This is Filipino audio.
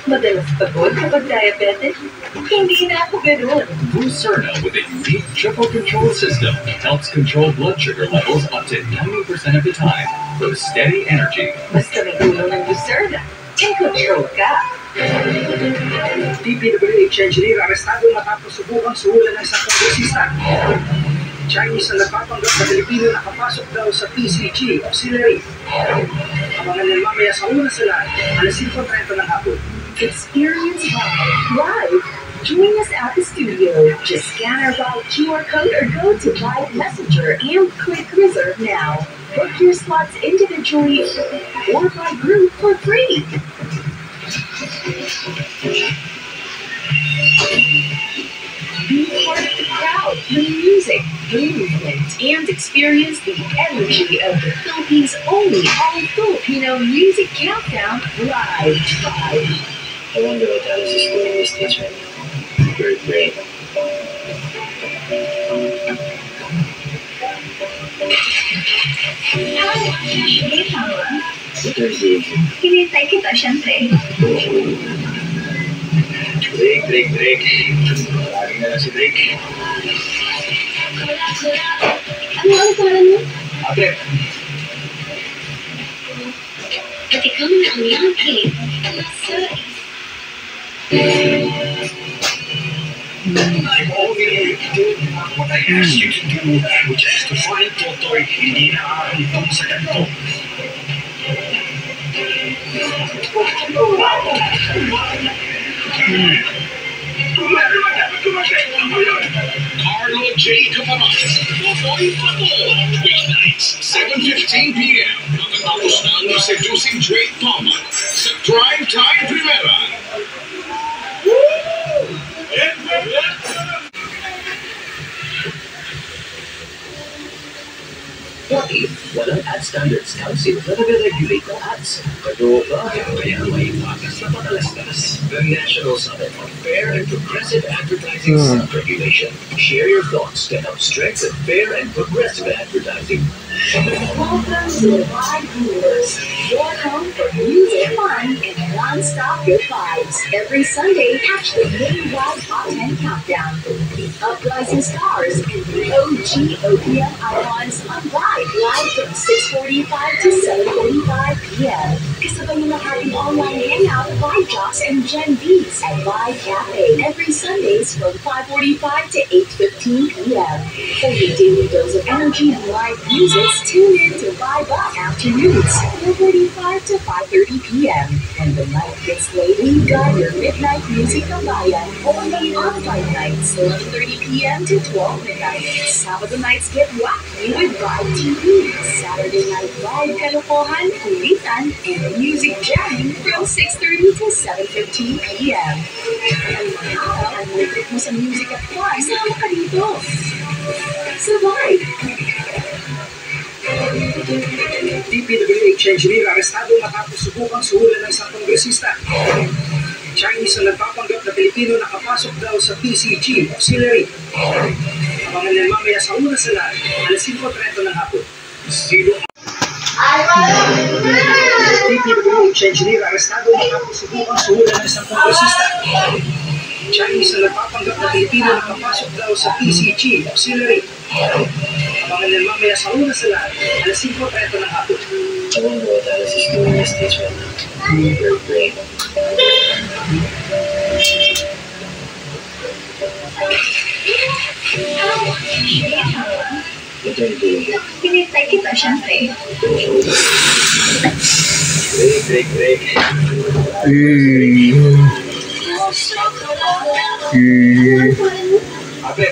Madalas pagod kapag diabetic? Hindi na ako ganun. Glucerna with a unique triple control system helps control blood sugar levels up to 90% of the time for steady energy. Basta may tulong ng Glucerna, in control ka. DPWH engineer arestado matapos subukang suhulan ng isang kongresista. Chinese na nagpapanggap na Pilipino nakapasok daw sa PCG auxiliary. Abangan nila mamaya sa una sila, alas 5:30 ng hapon. Experience Live. Join us at the studio. Just scan our Vibe QR code or go to Vibe Messenger and click Reserve Now. Book your slots individually or by group for free. Be part of the crowd, the music, the movement, and experience the energy of the Philippines' only all-Filipino music countdown live. I wonder what Alice is doing in the States right now. Very brave. What are you doing? Hinintay kita, syempre. Drake. Lagi na lang si Drake. Ano ang pangalan mo? Ate. At ikaw na ang yangke. I'm only doing what I asked you to do, which is to find Totoy. Hindi na aaripang sa ganito. Carlo J. Capamas, Totoy Pato. Weeknights, 7:15 p.m. Nakatapos na ang seducing Drake Palma sa Prime Time Primera. What if walang ad standards council na nag-regulate ng ads? Ano ba? Kaya may bakas na patalastas. The National Summit on Fair and Progressive Advertising Self-Regulation. Share your thoughts to help strengthen fair and progressive advertising. Welcome to Vibe Brewers, your home for music, fun, and non-stop good vibes. Every Sunday, catch the nationwide Top 10 Countdown. The uprising stars and the OG OPM icons on Vibe live from 6:45 to 7:45 p.m. Kasabay ng ating online hangout, Vibe Jocks and Gen Bs at Vibe Cafe every Sundays from 5:45 to 8:15 p.m. For your daily dose of energy and live music, tune in to Vibe Up afternoons, 4:45 to 5:30 p.m. When the night gets late, we've got your midnight music kabayan only on Vibe nights, 11:30 p.m. to 12 midnight. Sabado nights get wacky with Vibe TV. Saturday night Vibe Kalokohan, Kulitan, and music jamming from 6:30 to 7:15 p.m. Ang mga araw, ang libre mo sa music at fun, sama ka dito. Sa Vibe. DPWH engineer arestado matapos subukang suhulan ng isang kongresista. Chinese na nagpapanggap na Pilipino nakapasok daw sa PCG auxiliary. Abangan nila mamaya sa una sila, alas 5:30 ng hapon. Sino DPWH engineer arestado matapos subukang suhulan ng isang kongresista. Chinese na nagpapanggap na Pilipino nakapasok daw sa PCG auxiliary. Abangan nila mamaya sa una sila, alas 5:30 ng hapon. I wonder what Alice is doing in the States right now. Very brave. What are you doing? Hinintay kita, syempre. Drake. Ate.